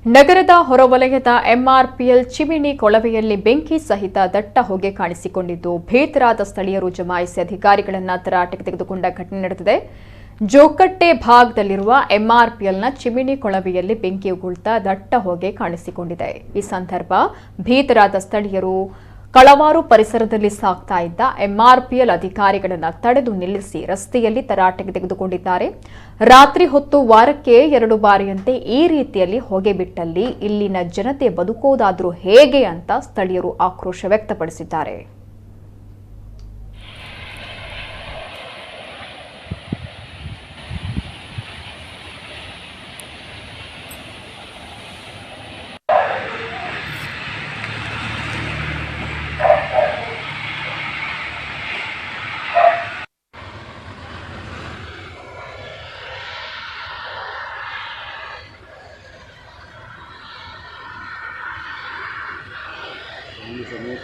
ನಗರದ ಹೊರವಲಯದ MRPL chimney ಕೊಳವೆಯಲ್ಲಿ ಬೆಂಕಿ ಸಹಿತ ದಟ್ಟ ಹೊಗೆ ಕಾಣಿಸಿಕೊಂಡಿದ್ದು ಭೀತರಾದ ಸ್ಥಳೀಯರು ಜಮಾಯಿಸಿ ಅಧಿಕಾರಿಗಳನ್ನು ತರಾಟೆಗೆ ತೆಗೆದುಕೊಂಡ ಘಟನೆ ನಡೆದಿದೆ. ಜೋಕಟ್ಟೆ ಭಾಗದಲ್ಲಿರುವ MRPLನ ಚಿಮಿನಿ ಕೊಳವೆಯಲ್ಲಿ ಬೆಂಕಿ ಉಗುಳ್ತಾ ದಟ್ಟ ಹೊಗೆ ಕಾಣಿಸಿಕೊಂಡಿದೆ. ಈ ಸಂದರ್ಭ ಭೀತರಾದ ಸ್ಥಳೀಯರು ಕಳವಾರು ಪರಿಸರದಲ್ಲಿ ಸಾಗ್ತಾ ಇದ್ದ MRPL ಅಧಿಕಾರಿಗಳನ್ನು ತಡೆದು ನಿಲ್ಲಿಸಿ ರಸ್ತೆಯಲ್ಲಿ ತರಾಟೆಗೆ ತೆಗೆದುಕೊಂಡಿದ್ದಾರೆ. ರಾತ್ರಿ ಹೊತ್ತು ವಾರಕ್ಕೆ 2 ಬಾರಿಯಂತೆ ಈ ರೀತಿಯಲ್ಲಿ ಹೊಗೆ ಬಿಟ್ಟಲ್ಲಿ ಇಲ್ಲಿನ ಜನತೆ ಬದುಕೋದಾದ್ರೂ ಹೇಗೆ ಅಂತ ಸ್ಥಳೀಯರು ಆಕ್ರೋಶ ವ್ಯಕ್ತಪಡಿಸಿದ್ದಾರೆ. ಈ ಸಮಯ